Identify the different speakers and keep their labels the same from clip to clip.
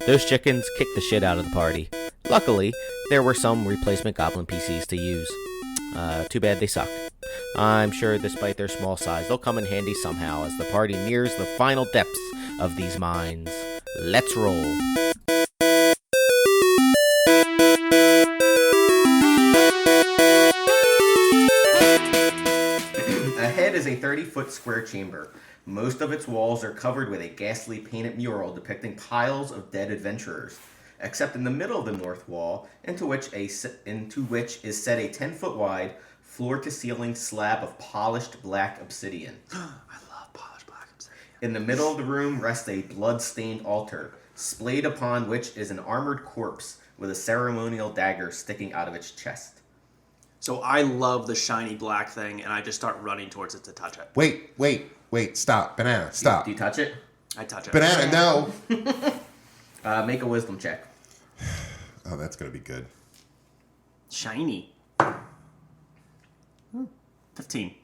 Speaker 1: Those chickens kicked the shit out of the party. Luckily, there were some replacement goblin PCs to use. Too bad they suck. I'm sure despite their small size, they'll come in handy somehow as the party nears the final depths of these mines. Let's roll. Ahead is a 30-foot square chamber. Most of its walls are covered with a ghastly painted mural depicting piles of dead adventurers, except in the middle of the north wall, into which is set a 10-foot wide, floor-to-ceiling slab of polished black obsidian.
Speaker 2: I love polished black obsidian.
Speaker 1: In the middle of the room rests a blood-stained altar, splayed upon which is an armored corpse with a ceremonial dagger sticking out of its chest.
Speaker 2: So I love the shiny black thing, and I just start running towards it to touch it.
Speaker 3: Wait, stop. Banana, stop.
Speaker 1: Do you touch it?
Speaker 2: I touch it.
Speaker 3: Banana, no.
Speaker 1: Make a wisdom check.
Speaker 3: Oh, that's going to be good.
Speaker 2: Shiny. 15.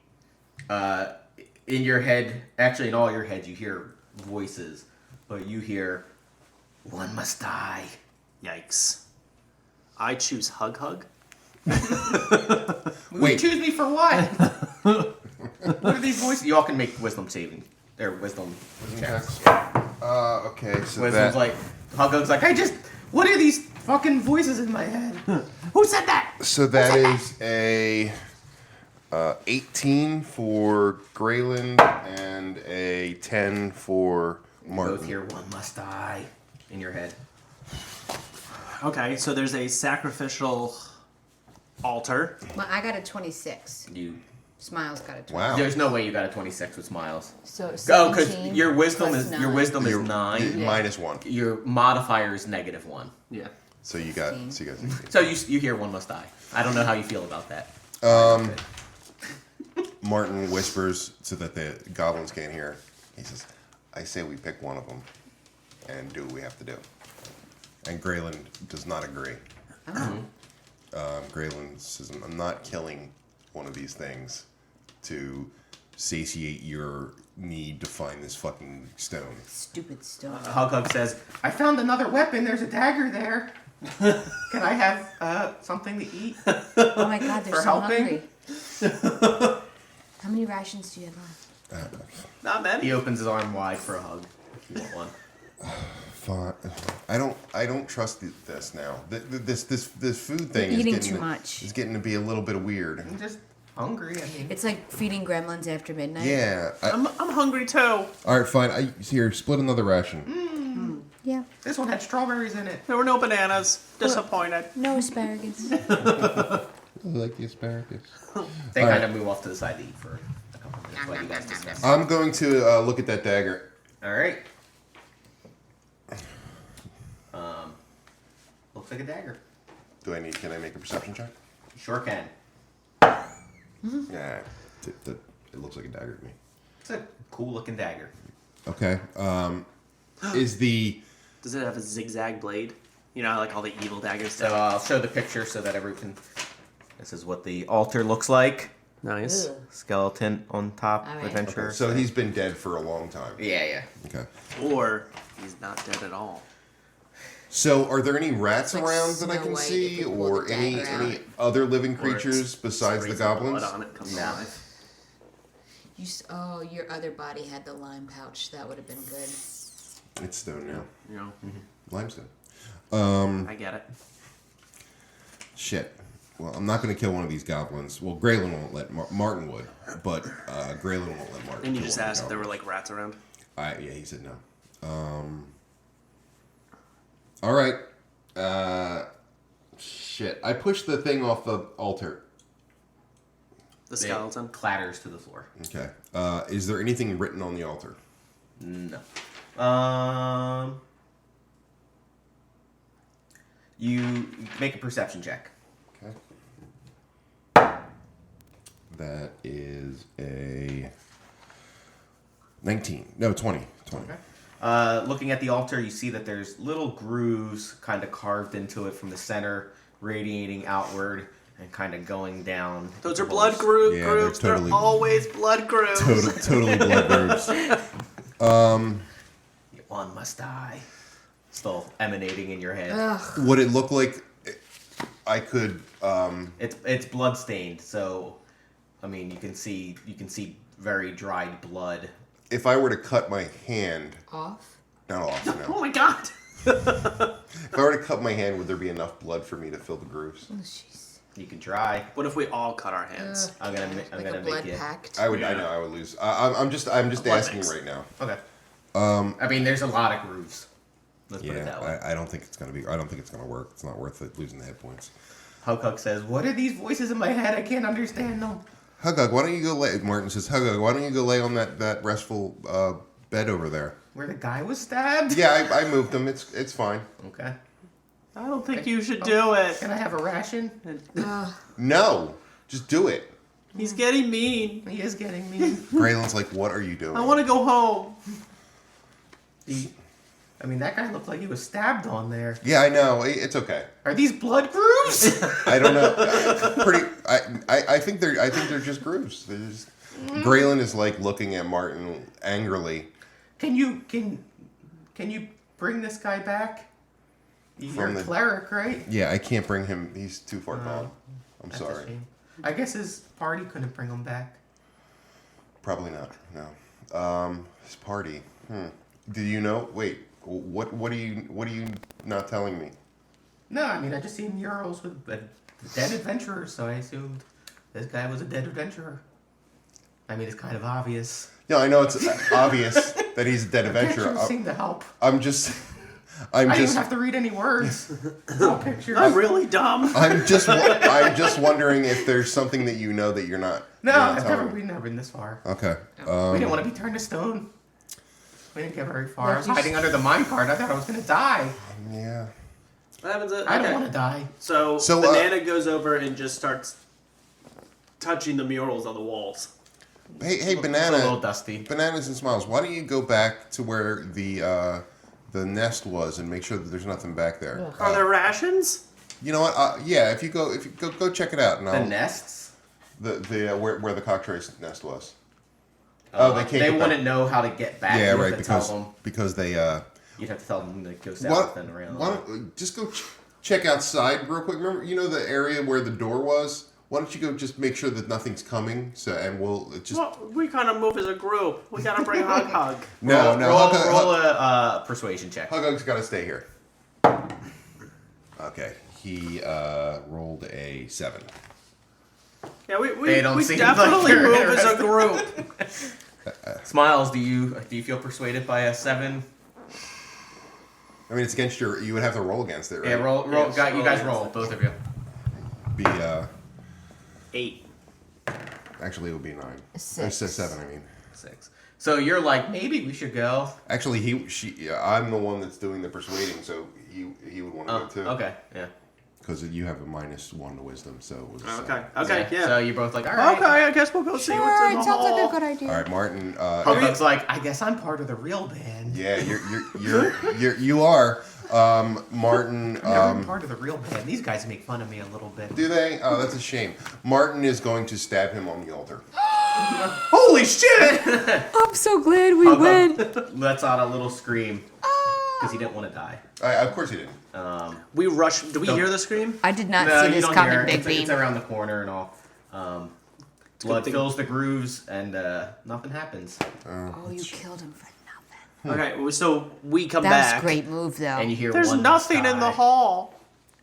Speaker 1: In your head, actually in all your heads, you hear voices, but you hear, "One must die."
Speaker 2: Yikes. I choose Hug.
Speaker 3: Wait.
Speaker 1: Choose me for what? What are these voices? You all can make wisdom saving. They're wisdom checks.
Speaker 3: Okay, so
Speaker 1: Wisdom's
Speaker 3: that...
Speaker 1: like, Hug's like, what are these fucking voices in my head? Who said that?
Speaker 3: So that is a 18 for Grayland and a 10 for Martin.
Speaker 1: Both hear "one must die" in your head.
Speaker 2: Okay, so there's a sacrificial altar.
Speaker 4: Well, I got a 26. Smiles got a 26.
Speaker 3: Wow.
Speaker 1: There's no way you got a 26 with Smiles.
Speaker 4: So
Speaker 1: Go, because
Speaker 4: 17
Speaker 1: your wisdom
Speaker 4: plus
Speaker 1: is
Speaker 4: 9.
Speaker 1: 9.
Speaker 3: Minus 1.
Speaker 1: Your modifier is -1.
Speaker 2: Yeah.
Speaker 3: So you got 16.
Speaker 1: So you hear "one must die." I don't know how you feel about that.
Speaker 3: Martin whispers so that the goblins can't hear. He says, I say we pick one of them and do what we have to do. And Grayland does not agree. Grayland says, I'm not killing one of these things to satiate your need to find this fucking stone.
Speaker 4: Stupid stone.
Speaker 1: Hug says, "I found another weapon. There's a dagger there. Can I have something to eat?"
Speaker 4: Oh my god, they're
Speaker 1: For
Speaker 4: so
Speaker 1: helping?
Speaker 4: hungry. How many rations do you have left?
Speaker 2: Not many.
Speaker 1: He opens his arm wide for a hug. If you want one.
Speaker 3: Fine. I don't trust this now. This food thing
Speaker 4: You're
Speaker 3: is
Speaker 4: eating
Speaker 3: getting
Speaker 4: too much.
Speaker 3: It's getting to be a little bit weird.
Speaker 1: I'm just hungry. I mean,
Speaker 4: It's like feeding gremlins after midnight.
Speaker 3: Yeah.
Speaker 2: I'm hungry too.
Speaker 3: All right, fine. Here, split another ration.
Speaker 4: Yeah.
Speaker 1: this one had strawberries in it.
Speaker 2: There were no bananas. Disappointed.
Speaker 4: No asparagus.
Speaker 3: I like the asparagus.
Speaker 1: They
Speaker 3: All
Speaker 1: kind
Speaker 3: right.
Speaker 1: of move off to the side to eat for a couple minutes while you guys discuss.
Speaker 3: I'm going to look at that dagger.
Speaker 1: All right. Looks like a dagger.
Speaker 3: Can I make a perception check?
Speaker 1: You sure can.
Speaker 3: Yeah. It looks like a dagger to me.
Speaker 1: It's a cool looking dagger.
Speaker 3: Okay.
Speaker 2: Does it have a zigzag blade? You know, like all the evil daggers do?
Speaker 1: So I'll show the picture so that everyone can. This is what the altar looks like.
Speaker 2: Nice.
Speaker 4: Ugh.
Speaker 1: Skeleton on top.
Speaker 4: All right.
Speaker 1: Adventure.
Speaker 3: Okay, so he's been dead for a long time.
Speaker 1: Yeah.
Speaker 3: Okay.
Speaker 2: Or he's not dead at all.
Speaker 3: So, are there any rats
Speaker 4: Like
Speaker 3: around that I
Speaker 4: Snow
Speaker 3: can
Speaker 4: White
Speaker 3: see,
Speaker 4: if we pull
Speaker 3: or
Speaker 4: the
Speaker 3: any
Speaker 4: dagger out.
Speaker 3: other living
Speaker 2: Or
Speaker 3: creatures
Speaker 2: it's
Speaker 3: besides the
Speaker 2: sprays some blood
Speaker 3: goblins?
Speaker 2: on it, comes
Speaker 1: No.
Speaker 2: alive.
Speaker 4: Your other body had the lime pouch. That would have been good.
Speaker 3: It's stone now.
Speaker 2: You know,
Speaker 3: Limestone.
Speaker 2: I get it.
Speaker 3: Shit. Well, I'm not going to kill one of these goblins. Well, Grayland won't let Martin would, but Grayland won't let Martin.
Speaker 2: And you
Speaker 3: kill
Speaker 2: just
Speaker 3: one of the
Speaker 2: asked if there were
Speaker 3: goblins.
Speaker 2: like rats around.
Speaker 3: Yeah, he said no. All right. Shit. I pushed the thing off the altar.
Speaker 2: The skeleton.
Speaker 1: It clatters to the floor.
Speaker 3: Okay. Is there anything written on the altar?
Speaker 1: No. You make a perception check.
Speaker 3: Okay. That is a 19. No, 20. 20.
Speaker 1: Okay. Looking at the altar, you see that there's little grooves kind of carved into it from the center, radiating outward and kind of going down.
Speaker 2: Those are blood grooves.
Speaker 3: Yeah, they're totally-
Speaker 2: They're always blood grooves.
Speaker 3: Totally blood grooves.
Speaker 1: One must die. still emanating in your head.
Speaker 4: Ugh.
Speaker 3: Would it look like I could?
Speaker 1: It's blood stained, so I mean you can see very dried blood.
Speaker 3: If I were to cut my hand,
Speaker 4: Off?
Speaker 3: not off. No.
Speaker 2: Oh my god!
Speaker 3: If I were to cut my hand, would there be enough blood for me to fill the grooves?
Speaker 4: Oh, jeez.
Speaker 1: You can try.
Speaker 2: What if we all cut our hands?
Speaker 1: I'm gonna
Speaker 4: Like a
Speaker 1: make
Speaker 4: blood
Speaker 1: you.
Speaker 4: pact.
Speaker 3: I
Speaker 2: Yeah.
Speaker 3: know I would lose. I'm just asking
Speaker 2: mix.
Speaker 3: right now.
Speaker 1: Okay. I mean, there's a lot of grooves. Let's put it that way.
Speaker 3: I don't think it's gonna be. I don't think it's gonna work. It's not worth it losing the hit points.
Speaker 1: Hug says, "What are these voices in my head? I can't understand them."
Speaker 3: Hugug, why don't you go lay? Martin says, Hugug, why don't you go lay on that restful bed over there?
Speaker 1: Where the guy was stabbed?
Speaker 3: Yeah, I moved him. It's fine.
Speaker 1: Okay.
Speaker 2: I don't think you should do it.
Speaker 1: Can I have a ration?
Speaker 3: No, just do it.
Speaker 2: He's getting mean.
Speaker 1: He is getting me.
Speaker 3: Graylin's like, what are you doing?
Speaker 2: I want to go home.
Speaker 1: I mean, that guy looked like he was stabbed on there.
Speaker 3: Yeah, I know. It's okay.
Speaker 1: Are these blood grooves?
Speaker 3: I don't know. Pretty. I think they're just grooves. They're just, Graylin is like looking at Martin angrily.
Speaker 1: Can you bring this guy back? You're
Speaker 3: From
Speaker 1: a
Speaker 3: the-
Speaker 1: cleric, right?
Speaker 3: Yeah, I can't bring him. He's too far gone. I'm
Speaker 1: That's a
Speaker 3: sorry.
Speaker 1: shame. I guess his party couldn't bring him back.
Speaker 3: Probably not. No. His party. Do you know? Wait. What are you not telling me?
Speaker 1: No, I mean I just seen murals with dead adventurers, so I assumed this guy was a dead adventurer. I mean, it's kind of obvious.
Speaker 3: No, I know it's obvious that he's a dead adventurer.
Speaker 1: Pictures seem to help.
Speaker 3: I'm
Speaker 1: I didn't
Speaker 3: just
Speaker 1: even have to read any words. All pictures.
Speaker 2: I'm really dumb.
Speaker 3: I'm just wondering if there's something that you know that you're not.
Speaker 1: No,
Speaker 3: you're not
Speaker 1: I've
Speaker 3: telling
Speaker 1: never,
Speaker 3: me.
Speaker 1: we've never been this far.
Speaker 3: Okay.
Speaker 1: We didn't want to be turned to stone. We didn't get very far. I was
Speaker 4: Lucky
Speaker 1: hiding under the minecart. I thought I was going to die.
Speaker 3: Yeah.
Speaker 2: What happens?
Speaker 1: I don't want to die.
Speaker 2: So
Speaker 3: So,
Speaker 2: Banana goes over and just starts touching the murals on the walls.
Speaker 3: Hey,
Speaker 1: It's a little
Speaker 3: banana.
Speaker 1: dusty.
Speaker 3: Bananas and smiles. Why don't you go back to where the nest was and make sure that there's nothing back there?
Speaker 2: Are there rations?
Speaker 3: You know what? Yeah. If you go check it out. And
Speaker 1: The
Speaker 3: I'll,
Speaker 1: nests?
Speaker 3: the where the cocktrace nest was. Oh, they can't.
Speaker 1: They
Speaker 3: get back.
Speaker 1: wouldn't know how to get back.
Speaker 3: Yeah,
Speaker 1: You'd
Speaker 3: right.
Speaker 1: have to tell them.
Speaker 3: Because they.
Speaker 1: You'd have to tell them to go
Speaker 3: Why,
Speaker 1: south and around.
Speaker 3: why don't just go check outside real quick? Remember, you know the area where the door was. Why don't you go just make sure that nothing's coming? So and we'll just.
Speaker 2: Well, we kind of move as a group. We gotta bring Hug.
Speaker 3: No.
Speaker 1: Roll a persuasion check.
Speaker 3: Hugug's got to stay here. Okay, he rolled a 7.
Speaker 2: Yeah,
Speaker 1: They
Speaker 2: we
Speaker 1: don't seem
Speaker 2: definitely
Speaker 1: like
Speaker 2: move
Speaker 1: you're
Speaker 2: as a
Speaker 1: interested.
Speaker 2: group.
Speaker 1: Smiles, do you feel persuaded by a 7?
Speaker 3: I mean, it's against your. You would have to roll against it, right?
Speaker 1: Yeah, roll.
Speaker 2: Yeah,
Speaker 1: You guys
Speaker 2: roll.
Speaker 1: roll, both of you.
Speaker 3: Be
Speaker 2: 8.
Speaker 3: actually it would be 9.
Speaker 4: Six.
Speaker 3: 7. I mean,
Speaker 1: 6. So you're like, maybe we should go.
Speaker 3: actually I'm the one that's doing the persuading, so he would want to
Speaker 1: Oh,
Speaker 3: go too.
Speaker 1: okay, yeah.
Speaker 3: Because you have a -1 to wisdom, so it was.
Speaker 2: Okay, yeah.
Speaker 1: So you're both like, all right.
Speaker 2: Okay, I guess we'll go see what's
Speaker 4: Sure,
Speaker 2: in the
Speaker 4: it sounds
Speaker 2: hall.
Speaker 4: like a good idea.
Speaker 3: All right, Martin.
Speaker 1: Hugbug's like, I guess I'm part of the real band.
Speaker 3: Yeah, you are. Martin.
Speaker 1: I've never been part of the real band. These guys make fun of me a little bit.
Speaker 3: Do they? Oh, that's a shame. Martin is going to stab him on the altar.
Speaker 1: Holy shit!
Speaker 4: I'm so glad we went.
Speaker 1: Lets out a little scream because he didn't want to die.
Speaker 3: Of course he didn't.
Speaker 2: We rush. Do we
Speaker 1: Don't-
Speaker 2: hear the scream?
Speaker 4: I did not
Speaker 1: No,
Speaker 4: see
Speaker 1: you
Speaker 4: this
Speaker 1: don't
Speaker 4: coming,
Speaker 1: hear it.
Speaker 4: Big
Speaker 1: It's,
Speaker 4: Bean.
Speaker 1: it's around the corner and all. Blood
Speaker 2: thing.
Speaker 1: fills the grooves and nothing happens.
Speaker 4: Oh, you killed him for nothing.
Speaker 2: Okay, so we come
Speaker 4: That
Speaker 2: back.
Speaker 4: was a great move, though.
Speaker 1: And you hear
Speaker 2: There's
Speaker 1: one
Speaker 2: nothing in the
Speaker 1: die.
Speaker 2: hall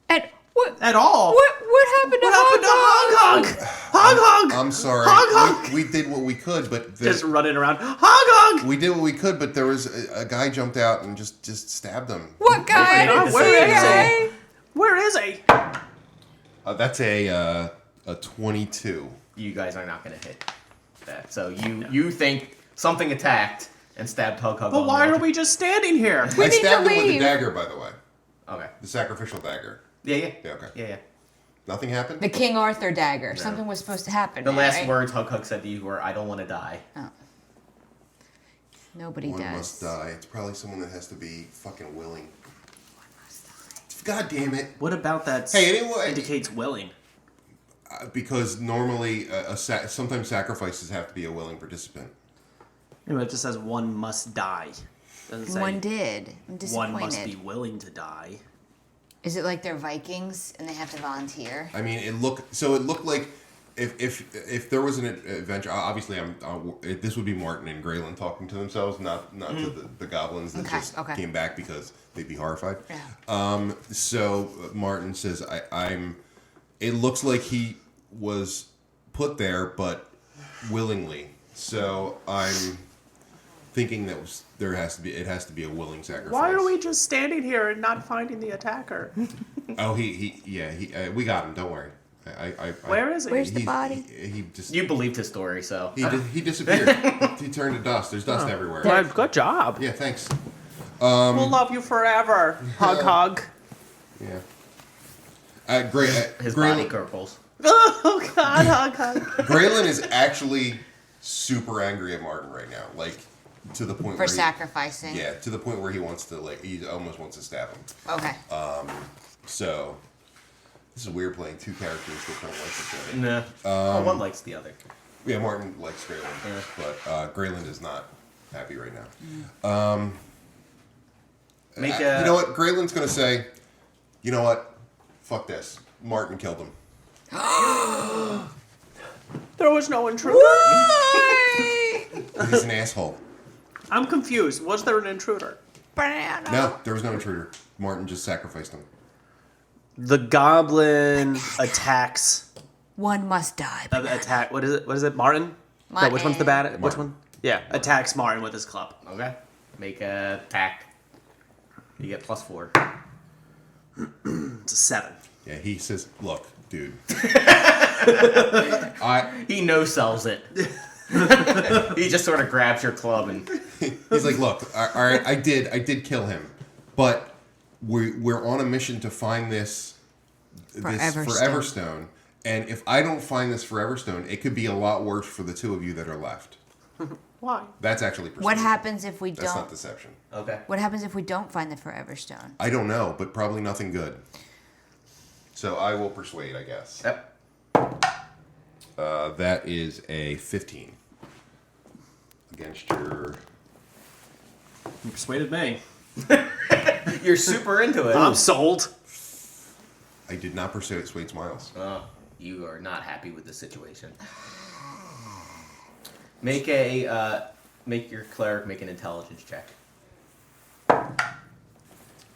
Speaker 4: And what?
Speaker 2: at all.
Speaker 4: What happened to
Speaker 2: What happened to
Speaker 4: Hug?
Speaker 2: Hug?
Speaker 3: I'm sorry.
Speaker 2: Hug.
Speaker 3: We did what we could, but
Speaker 2: Just running around. Hug.
Speaker 3: we did what we could, but there was a guy jumped out and just stabbed him.
Speaker 4: What guy? I
Speaker 1: Okay,
Speaker 4: didn't see
Speaker 2: where
Speaker 4: a
Speaker 2: is
Speaker 4: guy.
Speaker 2: Where is he?
Speaker 3: That's a 22.
Speaker 1: You guys are not going to hit that. So you think something attacked and stabbed Hug.
Speaker 2: But why are we just standing here?
Speaker 4: We
Speaker 3: I
Speaker 4: need to
Speaker 3: stabbed him with the
Speaker 4: leave.
Speaker 3: dagger, by the way.
Speaker 1: Okay.
Speaker 3: The sacrificial dagger.
Speaker 1: Yeah.
Speaker 3: Yeah, okay.
Speaker 1: Yeah.
Speaker 3: Nothing happened?
Speaker 4: The King Arthur dagger. Something was supposed to happen.
Speaker 1: The
Speaker 4: there,
Speaker 1: last
Speaker 4: right?
Speaker 1: words Hug said to you were, "I don't want to die."
Speaker 4: Oh. Nobody
Speaker 3: One
Speaker 4: does.
Speaker 3: must die. It's probably someone that has to be fucking willing. God damn it.
Speaker 2: What about that?
Speaker 3: Hey, anyway-
Speaker 2: indicates willing.
Speaker 3: Because normally, sometimes sacrifices have to be a willing participant.
Speaker 2: Anyway, it just says one must die. Doesn't say
Speaker 4: One did. I'm disappointed.
Speaker 2: one must be willing to die.
Speaker 4: Is it like they're Vikings and they have to volunteer?
Speaker 3: I mean, it looked like if there was an adventure. Obviously, this would be Martin and Graylin talking to themselves, not to the goblins that just came back because they'd be horrified.
Speaker 4: Yeah.
Speaker 3: So Martin says, I'm. It looks like he was put there, but willingly. So I'm thinking that it has to be a willing sacrifice.
Speaker 2: Why are we just standing here and not finding the attacker?
Speaker 3: Oh, we got him. Don't worry.
Speaker 2: Where is he?
Speaker 4: Where's the body?
Speaker 3: He just
Speaker 1: You believed his story, so.
Speaker 3: he disappeared. He turned to dust. There's dust everywhere.
Speaker 2: Well, good job.
Speaker 3: Yeah, thanks.
Speaker 2: We'll love you forever. Hug, hug.
Speaker 3: Yeah.
Speaker 1: His body gurgles.
Speaker 2: Oh God, hug, hug.
Speaker 3: Graylin is actually super angry at Martin right now, like to the point
Speaker 4: For sacrificing.
Speaker 3: to the point where he wants to he almost wants to stab him.
Speaker 4: Okay.
Speaker 3: So this is weird playing two characters that don't like each other.
Speaker 1: Nah. One likes the other.
Speaker 3: Yeah, Martin likes Graylin, but Graylin is not happy right now.
Speaker 1: Make
Speaker 3: you know what? Graylin's gonna say, you know what? Fuck this. Martin killed him.
Speaker 2: There was no intruder.
Speaker 3: He's an asshole.
Speaker 2: I'm confused. Was there an intruder?
Speaker 3: No, there was no intruder. Martin just sacrificed him.
Speaker 2: The goblin attacks.
Speaker 4: One must die.
Speaker 2: Attack. What is it? What is it? Martin? No, which one's the bad? Which
Speaker 3: Martin.
Speaker 2: one? Yeah, attacks Martin with his club.
Speaker 1: Okay. Make a attack. You get +4.
Speaker 2: It's a 7.
Speaker 3: Yeah, he says, look, dude.
Speaker 1: He no-sells it. He just sort of grabs your club and...
Speaker 3: He's like, look, all right, I did kill him, but we're on a mission to find this Forever Stone, and if I don't find this Forever Stone, it could be a lot worse for the two of you that are left.
Speaker 2: Why?
Speaker 3: That's actually persuasion.
Speaker 4: What happens if we
Speaker 3: That's
Speaker 4: don't?
Speaker 3: not deception.
Speaker 1: Okay.
Speaker 4: What happens if we don't find the Forever Stone?
Speaker 3: I don't know, but probably nothing good. So I will persuade, I guess.
Speaker 1: Yep.
Speaker 3: That is a 15 against your.
Speaker 2: You persuaded me.
Speaker 1: You're super into it.
Speaker 2: I'm sold.
Speaker 3: I did not persuade Smiles.
Speaker 1: You are not happy with the situation. Make your cleric make an intelligence check.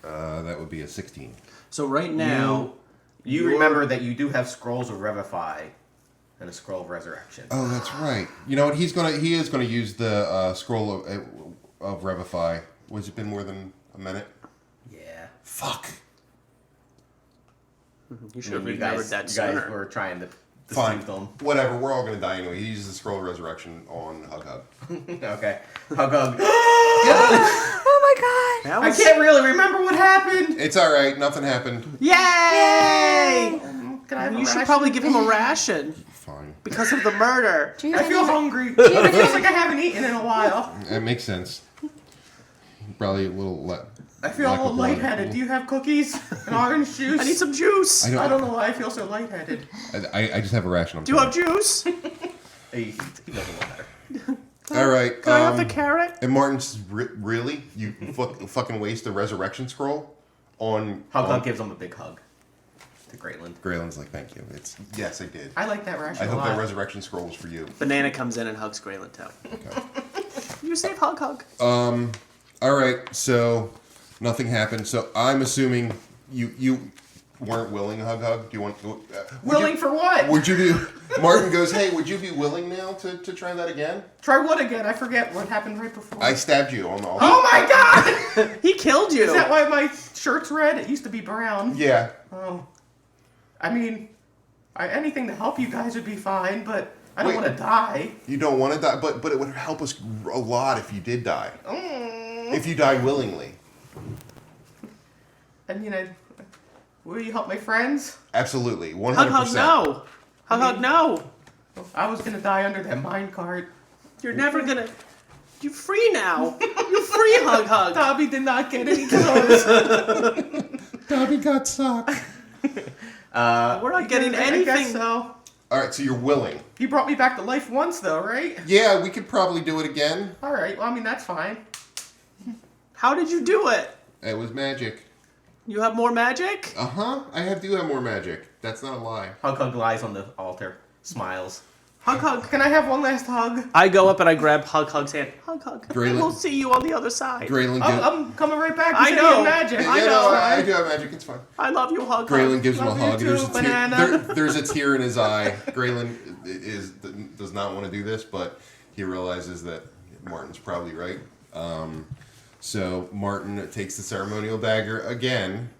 Speaker 3: That would be a 16.
Speaker 2: So right now,
Speaker 1: You remember that you do have scrolls of Revivify and a scroll of Resurrection.
Speaker 3: Oh, that's right. You know what? He is gonna use the scroll of Revivify. Was it been more than a minute?
Speaker 1: Yeah.
Speaker 3: Fuck.
Speaker 2: you should have
Speaker 1: You
Speaker 2: remembered
Speaker 1: guys,
Speaker 2: that
Speaker 1: you guys
Speaker 2: sooner.
Speaker 1: were trying to
Speaker 3: Fine.
Speaker 1: deceive them.
Speaker 3: Whatever. We're all gonna die anyway. He uses the scroll of resurrection on Hug Hug.
Speaker 1: Okay. Hug.
Speaker 4: Oh my god!
Speaker 2: That
Speaker 1: I
Speaker 2: was...
Speaker 1: can't really remember what happened.
Speaker 3: It's all right. Nothing happened.
Speaker 2: Yay!
Speaker 1: Can I have a
Speaker 2: You should
Speaker 1: ration?
Speaker 2: probably give him a ration
Speaker 3: Fine.
Speaker 2: because of the murder.
Speaker 4: Do you
Speaker 1: I
Speaker 4: have
Speaker 1: feel
Speaker 4: any-
Speaker 1: hungry. It feels like I haven't eaten in a while.
Speaker 3: That makes sense. Probably a little.
Speaker 1: I feel a little lightheaded. Do you have cookies and orange juice?
Speaker 2: I need some juice.
Speaker 1: I don't know why I feel so lightheaded.
Speaker 3: I just have a ration. I'm
Speaker 2: Do you have
Speaker 3: sorry.
Speaker 2: juice?
Speaker 1: He doesn't want better.
Speaker 3: All right.
Speaker 2: Can I have the carrot?
Speaker 3: And Martin says, really? You fucking waste the resurrection scroll on...
Speaker 1: Hug gives him a big hug to Graylin.
Speaker 3: Graylin's like, thank you. Yes, I did.
Speaker 1: I like that ration
Speaker 3: I
Speaker 1: a
Speaker 3: hope
Speaker 1: lot.
Speaker 3: that resurrection scroll was for you.
Speaker 2: Banana comes in and hugs Graylin too.
Speaker 3: Okay.
Speaker 2: You save hug.
Speaker 3: All right, so nothing happened. So I'm assuming you weren't willing, Hug. Do you want...
Speaker 1: Willing for what?
Speaker 3: Would you be... Martin goes, hey, would you be willing now to try that again?
Speaker 1: Try what again? I forget what happened right before.
Speaker 3: I stabbed you on the...
Speaker 1: Oh my god!
Speaker 2: He killed you.
Speaker 1: Is that why my shirt's red? It used to be brown.
Speaker 3: Yeah.
Speaker 1: Oh. I mean, anything to help you guys would be fine, but I don't want to die.
Speaker 3: You don't want to die, but it would help us a lot if you did die. If you died willingly.
Speaker 1: I mean, will you help my friends?
Speaker 3: Absolutely. 100%.
Speaker 2: Hug, no. Hug, no.
Speaker 1: I was gonna die under that mine cart.
Speaker 2: You're never gonna... You're free now. You're free, Hug.
Speaker 1: Dobby did not get any clothes.
Speaker 3: Dobby got socked.
Speaker 2: We're not getting
Speaker 1: I
Speaker 2: anything.
Speaker 1: guess so.
Speaker 3: All right, so you're willing.
Speaker 1: You brought me back to life once, though, right?
Speaker 3: Yeah, we could probably do it again.
Speaker 1: All right. Well, I mean, that's fine.
Speaker 2: How did you do it?
Speaker 3: It was magic.
Speaker 2: You have more magic?
Speaker 3: Uh-huh. I do have more magic. That's not a lie.
Speaker 1: Hug lies on the altar, smiles.
Speaker 2: Hug.
Speaker 1: Can I have one last hug?
Speaker 2: I go up and I grab Hug's hand. Hug.
Speaker 3: Graylin-
Speaker 2: We'll see you on the other side.
Speaker 3: Graylin
Speaker 1: I'm coming right back.
Speaker 2: I
Speaker 1: You said
Speaker 2: know.
Speaker 1: you had magic.
Speaker 3: Yeah,
Speaker 2: I
Speaker 3: no,
Speaker 2: know.
Speaker 3: I do have magic. It's fine.
Speaker 2: I love you, Hug.
Speaker 3: Graylin gives him a
Speaker 1: Love you
Speaker 3: hug.
Speaker 1: too,
Speaker 3: There's a
Speaker 1: banana.
Speaker 3: there's a tear in his eye. Graylin does not want to do this, but he realizes that Martin's probably right. So Martin takes the ceremonial dagger again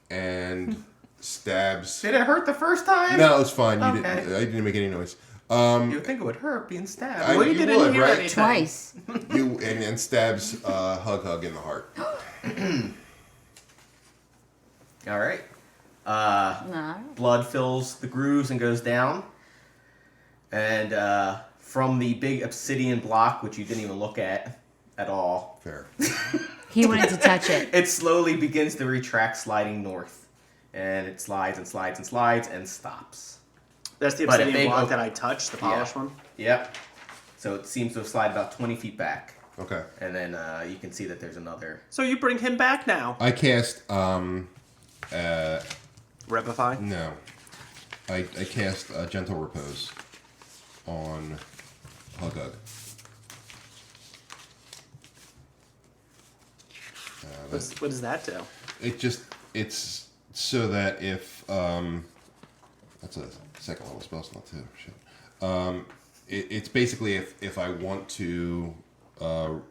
Speaker 3: and stabs.
Speaker 1: Did it hurt the first time?
Speaker 3: No, it's fine.
Speaker 1: Okay.
Speaker 3: I didn't make any noise.
Speaker 1: You would think it would hurt being stabbed.
Speaker 2: Well, you
Speaker 3: you
Speaker 2: didn't
Speaker 3: would,
Speaker 2: hear
Speaker 3: right?
Speaker 2: anything.
Speaker 4: Twice.
Speaker 3: And stabs Hug in the heart.
Speaker 1: All right.
Speaker 4: No.
Speaker 1: Blood fills the grooves and goes down. And from the big obsidian block, which you didn't even look at all,
Speaker 3: Fair.
Speaker 4: He wanted to touch it.
Speaker 1: it slowly begins to retract, sliding north. And it slides and slides and slides and stops.
Speaker 2: That's the
Speaker 1: But
Speaker 2: obsidian
Speaker 1: if they
Speaker 2: block
Speaker 1: go-
Speaker 2: that I touched, the polished one.
Speaker 1: Yep. So it seems to have slid about 20 feet back.
Speaker 3: Okay.
Speaker 1: And then you can see that there's another.
Speaker 2: So you bring him back now.
Speaker 3: I cast
Speaker 2: Revify?
Speaker 3: no. I cast Gentle Repose on Hug.
Speaker 2: What does that do?
Speaker 3: It's so that if that's a second level spell slot too. Shit. It's basically if I want to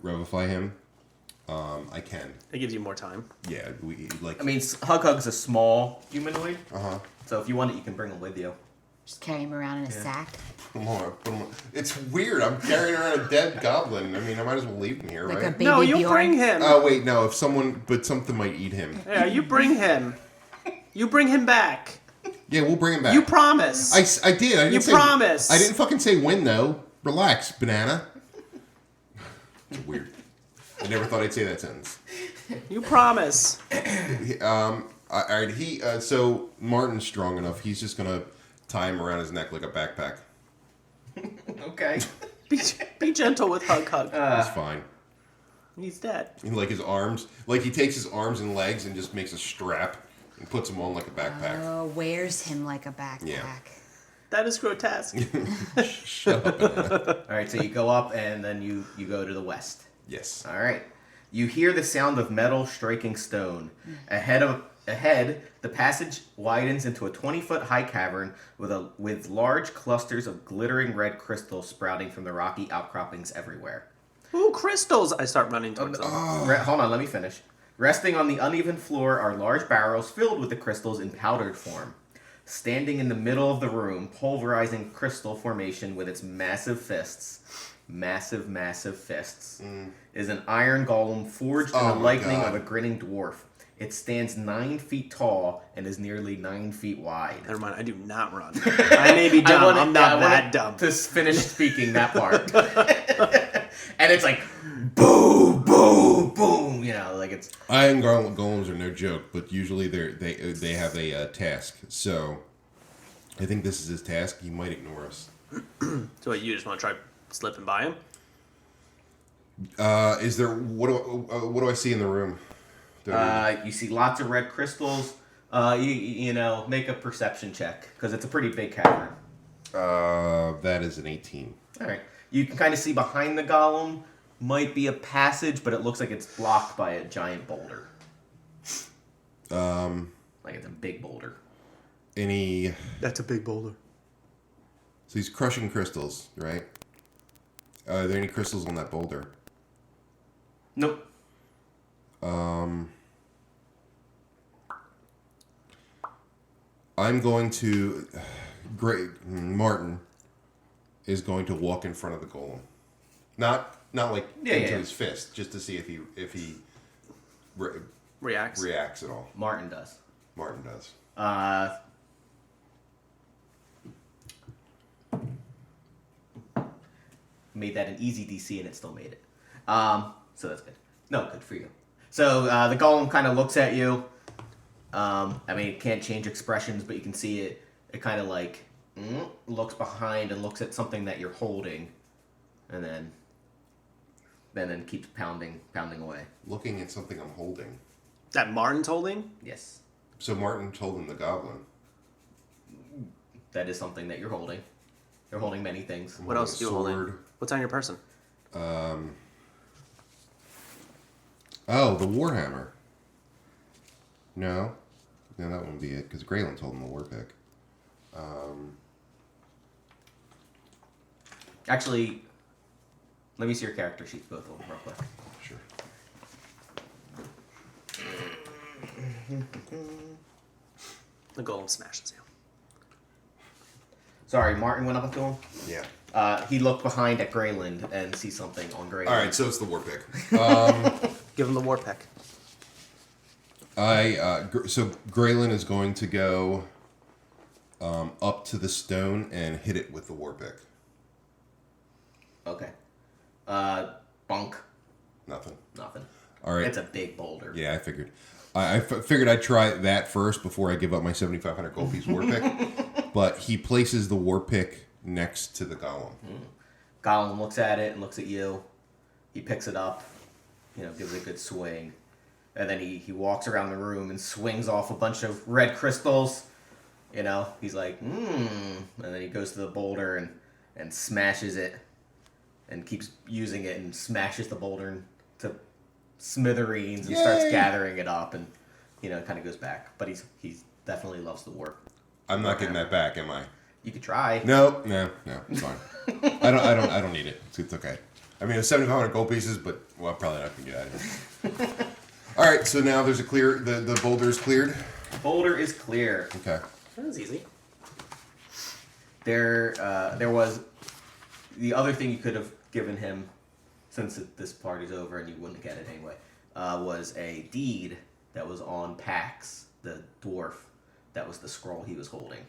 Speaker 3: revivify him, I can.
Speaker 2: It gives you more time.
Speaker 3: Yeah, we like.
Speaker 1: I mean, Hug's a small humanoid.
Speaker 3: Uh-huh.
Speaker 1: So if you want it, you can bring him with you.
Speaker 4: Just carry him around in a sack.
Speaker 3: Put him on. It's weird. I'm carrying around a dead goblin. I mean, I might as well leave him here,
Speaker 4: Like a
Speaker 3: right?
Speaker 4: baby
Speaker 2: No, you
Speaker 4: Bjorn.
Speaker 2: bring him.
Speaker 3: Oh wait, no. If something might eat him.
Speaker 2: Yeah, you bring him. You bring him back.
Speaker 3: Yeah, we'll bring him back.
Speaker 2: You promise.
Speaker 3: I did. I didn't
Speaker 2: You
Speaker 3: say,
Speaker 2: promise.
Speaker 3: I didn't fucking say when though. Relax, banana. It's weird. I never thought I'd say that sentence.
Speaker 2: You promise.
Speaker 3: All right. So Martin's strong enough. He's just gonna tie him around his neck like a backpack.
Speaker 1: Okay.
Speaker 2: Be gentle with Hug.
Speaker 3: It's fine.
Speaker 2: He's dead.
Speaker 3: And like his arms, like he takes his arms and legs and just makes a strap and puts them on like a backpack.
Speaker 4: Oh, wears him like a backpack.
Speaker 3: Yeah.
Speaker 2: That is grotesque.
Speaker 3: Shut up, banana.
Speaker 1: All right, so you go up and then you go to the west.
Speaker 3: Yes.
Speaker 1: All right. You hear the sound of metal striking stone. Ahead, the passage widens into a 20-foot high cavern with large clusters of glittering red crystals sprouting from the rocky outcroppings everywhere.
Speaker 2: Ooh, crystals! I start running towards them.
Speaker 1: Hold on, let me finish. Resting on the uneven floor are large barrels filled with the crystals in powdered form. Standing in the middle of the room, pulverizing crystal formation with its massive fists, is an iron golem forged in the lightning of a grinning dwarf. It stands 9 feet tall and is nearly 9 feet wide.
Speaker 2: Never mind, I do not run. I may be dumb, I'm not that dumb.
Speaker 1: To finish speaking that part. And it's like, boom, boom, boom. You know, like it's...
Speaker 3: Iron golems are no joke, but usually they have a task. So I think this is his task. He might ignore us.
Speaker 2: So what, you just want to try slipping by him?
Speaker 3: Is there what do I see in the room?
Speaker 1: You see lots of red crystals. You know, make a perception check because it's a pretty big cavern.
Speaker 3: That is an 18.
Speaker 1: All right. You can kind of see behind the golem might be a passage, but it looks like it's blocked by a giant boulder. Like it's a big boulder.
Speaker 2: That's a big boulder.
Speaker 3: So he's crushing crystals, right? Are there any crystals on that boulder?
Speaker 1: Nope.
Speaker 3: I'm going to... Martin is going to walk in front of the golem. Not like into his fist, just to see if he
Speaker 2: Reacts
Speaker 3: at all.
Speaker 1: Martin does.
Speaker 3: Martin does.
Speaker 1: Made that an easy DC and it still made it. So that's good. No, good for you. So the golem kind of looks at you. I mean, it can't change expressions, but you can see it. It kind of like looks behind and looks at something that you're holding, and then and then keeps pounding away.
Speaker 3: Looking at something I'm holding.
Speaker 2: That Martin's holding?
Speaker 1: Yes.
Speaker 3: So Martin's holding the goblin.
Speaker 1: That is something that you're holding. You're holding many things.
Speaker 2: What else are you holding? What's on your person?
Speaker 3: Oh, the Warhammer. No, that wouldn't be it, because Grayland's holding the war pick.
Speaker 1: Actually, let me see your character sheets, both of them, real quick.
Speaker 3: Sure.
Speaker 2: The golem smashes you.
Speaker 1: Sorry, Martin went up to him.
Speaker 3: Yeah.
Speaker 1: He looked behind at Grayland and sees something on Grayland.
Speaker 3: All right, so it's the war pick.
Speaker 2: Give him the war pick.
Speaker 3: So Grayland is going to go up to the stone and hit it with the war pick.
Speaker 1: Okay. Bunk.
Speaker 3: Nothing. All right.
Speaker 1: It's a big boulder.
Speaker 3: Yeah, I figured. I figured I'd try that first before I give up my 7,500 gold piece war pick. But he places the war pick next to the golem.
Speaker 1: Gollum looks at it and looks at you. He picks it up, gives it a good swing. And then he walks around the room and swings off a bunch of red crystals. He's like, And then he goes to the boulder and smashes it and keeps using it and smashes the boulder to smithereens and starts gathering it up and, kind of goes back. But he's definitely loves the war.
Speaker 3: I'm not getting that back, am I?
Speaker 1: You could try.
Speaker 3: No, it's fine. I don't need it. It's okay. I mean, it's 7,500 gold pieces, but probably not gonna get out of here. All right, so now there's a clear. The boulder is cleared.
Speaker 1: Boulder is clear.
Speaker 3: Okay.
Speaker 2: That was easy.
Speaker 1: There was the other thing you could have given him, since this party's over and you wouldn't get it anyway, was a deed that was on Pax, the dwarf. That was the scroll he was holding.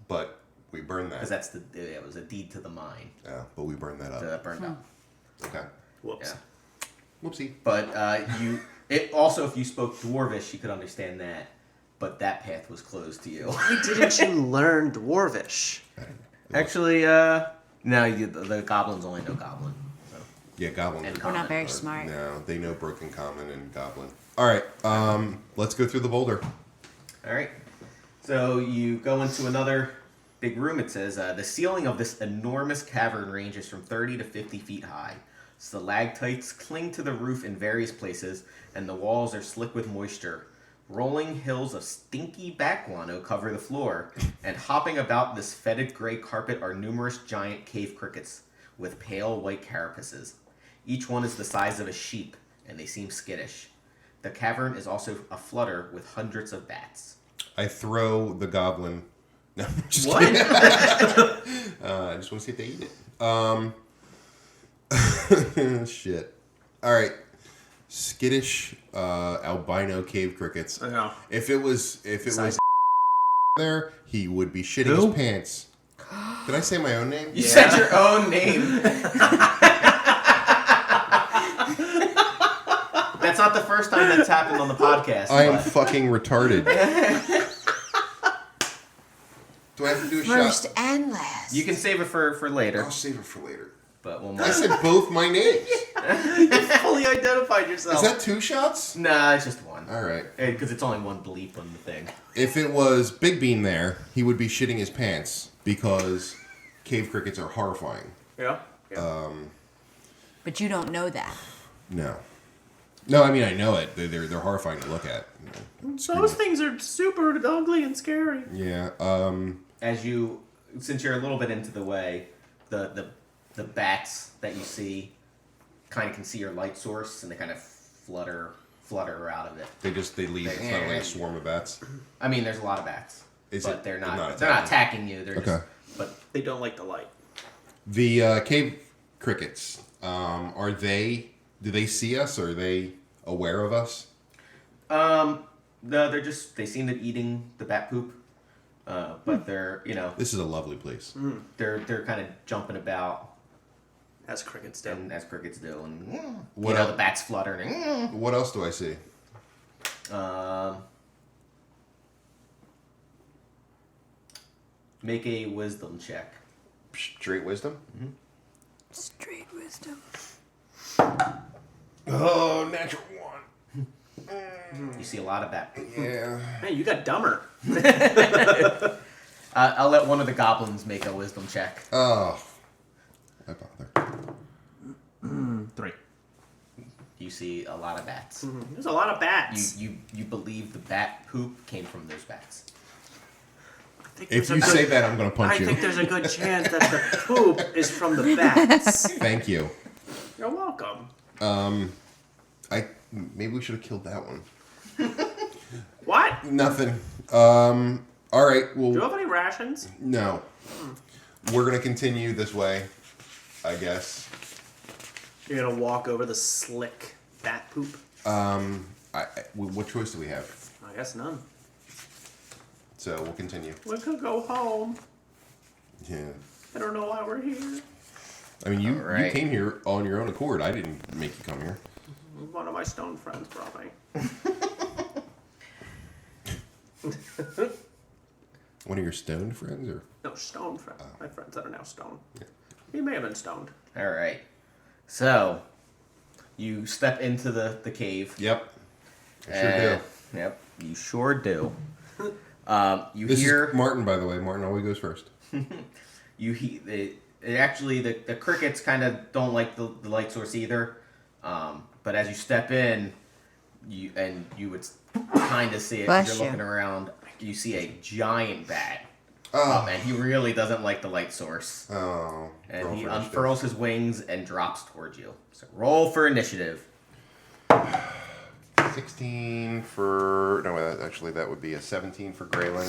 Speaker 3: But we burned that.
Speaker 1: Because it was a deed to the mine.
Speaker 3: Yeah, but we burned that up.
Speaker 1: So that burned up.
Speaker 3: Okay.
Speaker 2: Whoops.
Speaker 1: Yeah.
Speaker 3: Whoopsie.
Speaker 1: But also, if you spoke Dwarvish, you could understand that. But that path was closed to you.
Speaker 2: Why didn't you learn Dwarvish?
Speaker 1: Actually, no, the goblins only know Goblin. So.
Speaker 3: Yeah, goblins.
Speaker 1: And
Speaker 4: We're not very smart.
Speaker 3: No, they know Broken Common and Goblin. All right, let's go through the boulder.
Speaker 1: All right. So you go into another big room. It says, the ceiling of this enormous cavern ranges from 30 to 50 feet high. Stalactites cling to the roof in various places, and the walls are slick with moisture. Rolling hills of stinky bat guano cover the floor, and hopping about this fetid gray carpet are numerous giant cave crickets with pale white carapaces. Each one is the size of a sheep, and they seem skittish. The cavern is also aflutter with hundreds of bats.
Speaker 3: I throw the goblin. No, just
Speaker 1: What?
Speaker 3: kidding. I just want to see if they eat it. Shit. All right. Skittish albino cave crickets.
Speaker 2: I know.
Speaker 3: If it was there, he would be shitting
Speaker 1: Who?
Speaker 3: his pants. Did I say my own name?
Speaker 1: You said your own name. That's not the first time that's happened on the podcast.
Speaker 3: I am
Speaker 1: but-
Speaker 3: fucking retarded. Do I have to do a
Speaker 4: First
Speaker 3: shot?
Speaker 4: and last.
Speaker 1: You can save it for later.
Speaker 3: I'll save it for later.
Speaker 1: But we'll
Speaker 3: I said both my names.
Speaker 2: Fully identified yourself.
Speaker 3: Is that 2 shots?
Speaker 1: Nah, it's just one.
Speaker 3: All right.
Speaker 1: Because it's only one bleep on the thing.
Speaker 3: If it was Big Bean there, he would be shitting his pants because cave crickets are horrifying.
Speaker 2: Yeah.
Speaker 4: But you don't know that.
Speaker 3: No. No, I mean, I know it. They're horrifying to look at.
Speaker 2: Those things are super ugly and scary.
Speaker 3: Yeah.
Speaker 1: Since you're a little bit into the way, the bats that you see kind of can see your light source, and they kind of flutter out of it.
Speaker 3: They leave. It's not like a swarm of bats.
Speaker 1: I mean, there's a lot of bats, but they're not attacking you. They're
Speaker 3: Okay.
Speaker 1: but
Speaker 2: They don't like the light.
Speaker 3: The cave crickets, do they see us, or are they aware of us?
Speaker 1: they seem to be eating the bat poop, but they're
Speaker 3: This is a lovely place.
Speaker 1: they're kind of jumping about
Speaker 2: As crickets do.
Speaker 1: and as crickets do, and
Speaker 3: What
Speaker 1: the bats fluttering.
Speaker 3: What else do I see?
Speaker 1: Make a wisdom check.
Speaker 3: Straight wisdom?
Speaker 4: Straight wisdom.
Speaker 3: Oh, natural one.
Speaker 1: You see a lot of bat.
Speaker 3: Yeah.
Speaker 2: Hey, you got dumber.
Speaker 1: I'll let one of the goblins make a wisdom check.
Speaker 3: Oh. Why bother?
Speaker 2: 3.
Speaker 1: You see a lot of bats.
Speaker 2: There's a lot of bats.
Speaker 1: You believe the bat poop came from those bats.
Speaker 3: If you say that, I'm going to punch you.
Speaker 2: I think there's a good chance that the poop is from the bats.
Speaker 3: Thank you.
Speaker 2: You're welcome.
Speaker 3: Maybe we should have killed that one.
Speaker 2: What?
Speaker 3: Nothing. All right. Well,
Speaker 2: Do you have any rations?
Speaker 3: no. We're going to continue this way, I guess.
Speaker 2: You're gonna walk over the slick bat poop?
Speaker 3: What choice do we have?
Speaker 2: I guess none.
Speaker 3: So we'll continue.
Speaker 2: We could go home.
Speaker 3: Yeah.
Speaker 2: I don't know why we're here.
Speaker 3: I mean, you
Speaker 1: Right.
Speaker 3: came here on your own accord. I didn't make you come here.
Speaker 2: One of my stone friends brought me.
Speaker 3: One of your stoned friends, or
Speaker 2: No, stone friends. My friends that are now stoned. He may have been stoned.
Speaker 1: All right. So, you step into the cave.
Speaker 3: yep, I sure do.
Speaker 1: Yep, you sure do. You
Speaker 3: This
Speaker 1: hear
Speaker 3: is Martin, by the way. Martin always goes first.
Speaker 1: actually the crickets kind of don't like the light source either. But as you step in, you would kind of see it.
Speaker 4: Bless
Speaker 1: You're
Speaker 4: you.
Speaker 1: looking around. You see a giant bat.
Speaker 3: Oh,
Speaker 1: And he really doesn't like the light source.
Speaker 3: oh.
Speaker 1: And
Speaker 3: roll
Speaker 1: he
Speaker 3: for initiative.
Speaker 1: unfurls his wings and drops towards you. So roll for initiative.
Speaker 3: 16 for actually that would be a 17 for Grayling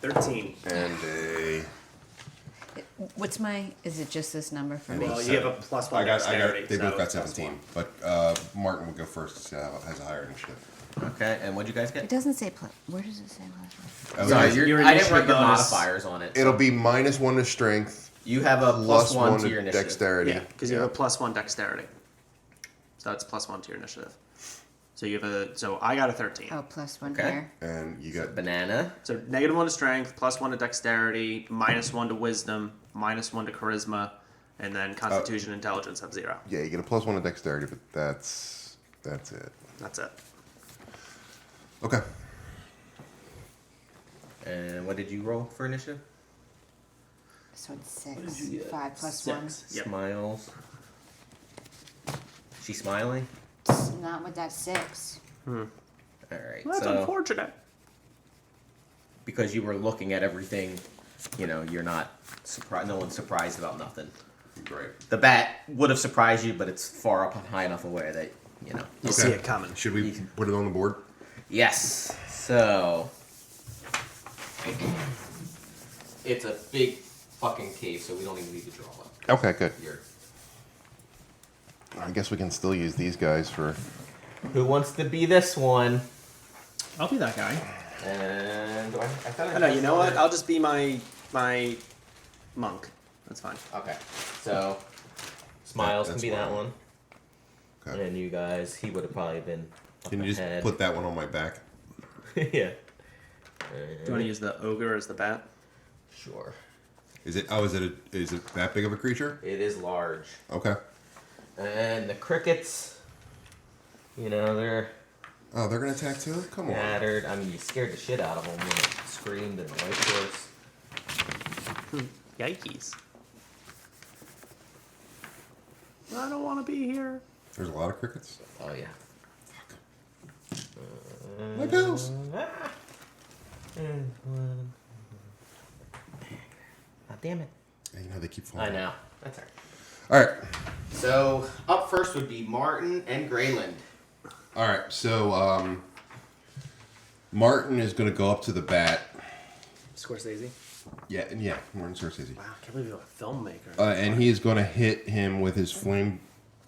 Speaker 2: 13.
Speaker 3: and a.
Speaker 4: What's is it just this number for me?
Speaker 2: Well, you have a +1 dexterity.
Speaker 3: They both
Speaker 2: so
Speaker 3: got
Speaker 2: it's +1.
Speaker 3: 17, but Martin would go first to see how has a higher initiative.
Speaker 1: Okay, and what'd you guys
Speaker 4: It
Speaker 1: get?
Speaker 4: doesn't say where does it say plus one?
Speaker 3: Oh,
Speaker 1: Sorry,
Speaker 3: yeah.
Speaker 2: your
Speaker 1: I didn't write
Speaker 2: initiative
Speaker 1: your
Speaker 2: bonus.
Speaker 1: modifiers on it.
Speaker 3: It'll be -1 to strength,
Speaker 1: You have a
Speaker 3: plus
Speaker 1: +1 to
Speaker 3: to
Speaker 1: your initiative.
Speaker 3: dexterity.
Speaker 2: Yeah, because you have a +1 dexterity. So it's +1 to your initiative. So you have so I got a 13.
Speaker 4: Oh, plus one
Speaker 1: Okay.
Speaker 4: here.
Speaker 3: And you got
Speaker 1: Banana.
Speaker 2: So -1 to strength, +1 to dexterity, -1 to wisdom, -1 to charisma, and then constitution intelligence have 0.
Speaker 3: you get a +1 to dexterity, but that's it.
Speaker 2: That's it.
Speaker 3: Okay.
Speaker 1: And what did you roll for initiative?
Speaker 4: So it's 6. 5 plus 1.
Speaker 2: Yep.
Speaker 1: Smiles. She's smiling?
Speaker 4: It's not with that 6.
Speaker 1: Alright,
Speaker 2: Well, that's
Speaker 1: so
Speaker 2: unfortunate.
Speaker 1: because you were looking at everything, you're not surprised. No one's surprised about nothing.
Speaker 3: Great.
Speaker 1: The bat would have surprised you, but it's far up and high enough away that,
Speaker 2: You see it coming.
Speaker 3: Should we put it on the board?
Speaker 1: Yes. So it's a big fucking cave, so we don't even need to draw it.
Speaker 3: Okay, good.
Speaker 1: Here.
Speaker 3: I guess we can still use these guys for.
Speaker 1: Who wants to be this one?
Speaker 2: I'll be that guy.
Speaker 1: And I thought I
Speaker 2: No, you know what? I'll just be my monk. That's fine.
Speaker 1: Okay. So Smiles
Speaker 3: That's
Speaker 1: can be that
Speaker 3: fine.
Speaker 1: one.
Speaker 3: Okay.
Speaker 1: And you guys, he would have probably been up
Speaker 3: Can you just
Speaker 1: ahead.
Speaker 3: put that one on my back?
Speaker 1: Yeah.
Speaker 2: Do you want to use the ogre as the bat?
Speaker 1: Sure.
Speaker 3: Is it? Oh, is it that big of a creature?
Speaker 1: It is large.
Speaker 3: Okay.
Speaker 1: And the crickets, they're
Speaker 3: Oh, they're gonna attack too. Come on.
Speaker 1: scattered. I mean, you scared the shit out of them when it screamed and the light source.
Speaker 2: Yikes. I don't want to be here.
Speaker 3: There's a lot of crickets.
Speaker 1: Oh yeah.
Speaker 3: My bills.
Speaker 1: Oh, damn it.
Speaker 3: Yeah, they keep falling.
Speaker 1: I know. That's alright.
Speaker 3: All right.
Speaker 1: So up first would be Martin and Grayland.
Speaker 3: All right. So Martin is gonna go up to the bat.
Speaker 2: Scorsese.
Speaker 3: Yeah, Martin Scorsese.
Speaker 2: Wow, I can't believe you're a filmmaker.
Speaker 3: And he is gonna hit him with his flame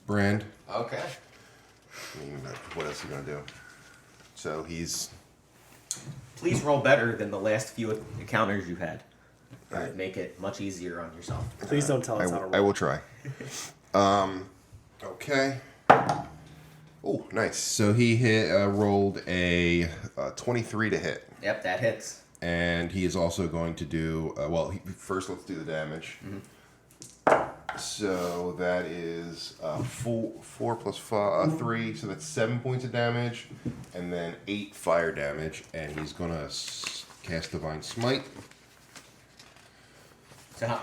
Speaker 3: brand.
Speaker 1: Okay.
Speaker 3: I mean, what else is he gonna do? So he's.
Speaker 1: Please roll better than the last few encounters you had. It
Speaker 3: Alright.
Speaker 1: would make it much easier on yourself.
Speaker 2: Please don't tell us how to roll.
Speaker 3: I will try. Okay. Oh, nice. So he rolled a 23 to hit,
Speaker 1: Yep, that hits.
Speaker 3: and he is also going to do. First let's do the damage. So that is 4 plus 5, 3. So that's 7 points of damage, and then 8 fire damage. And he's gonna cast Divine Smite.
Speaker 1: So, how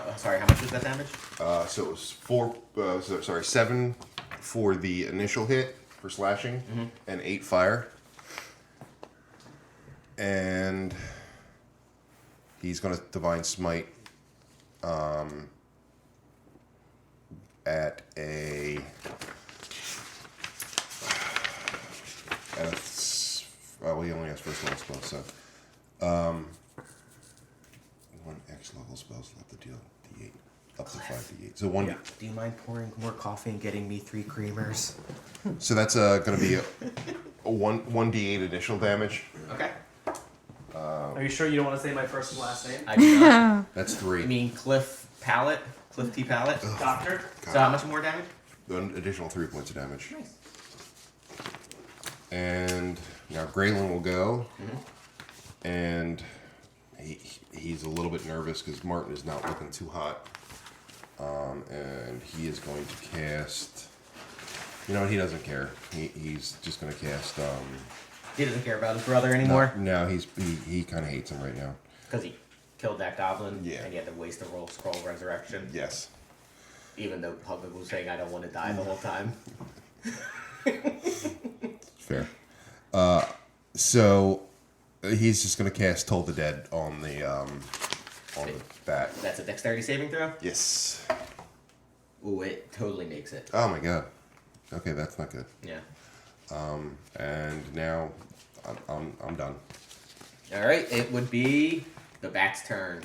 Speaker 1: much was that damage?
Speaker 3: So it was 7 for the initial hit for slashing, and 8 fire. And he's gonna Divine Smite at he only has first level spells, so 1 X level spells left to deal D8 up to 5 D8. So 1.
Speaker 1: Do you mind pouring more coffee and getting me 3 creamers?
Speaker 3: So that's going to be a 1 D8 additional damage.
Speaker 1: Okay.
Speaker 2: Are you sure you don't want to say my first and last name?
Speaker 1: I do not.
Speaker 3: That's 3.
Speaker 1: You mean Cliff T. Pallet?
Speaker 2: Doctor?
Speaker 1: So how much more damage?
Speaker 3: An additional 3 points of damage.
Speaker 1: Nice.
Speaker 3: And now Graylin will go, and he's a little bit nervous because Martin is not looking too hot. And he is going to cast. You know what? He doesn't care. He's just going to cast.
Speaker 1: He doesn't care about his brother anymore?
Speaker 3: No, he kind of hates him right now.
Speaker 1: Because he killed that goblin?
Speaker 3: Yeah.
Speaker 1: And he had to waste a roll scroll of resurrection?
Speaker 3: Yes.
Speaker 1: Even though Puggle was saying, I don't want to die the whole time.
Speaker 3: Fair. So he's just going to cast Toll the Dead on the bat.
Speaker 1: That's a dexterity saving throw?
Speaker 3: Yes.
Speaker 1: Ooh, it totally makes it.
Speaker 3: Oh my god. Okay, that's not good.
Speaker 1: Yeah.
Speaker 3: And now I'm done.
Speaker 1: All right, it would be the bat's turn.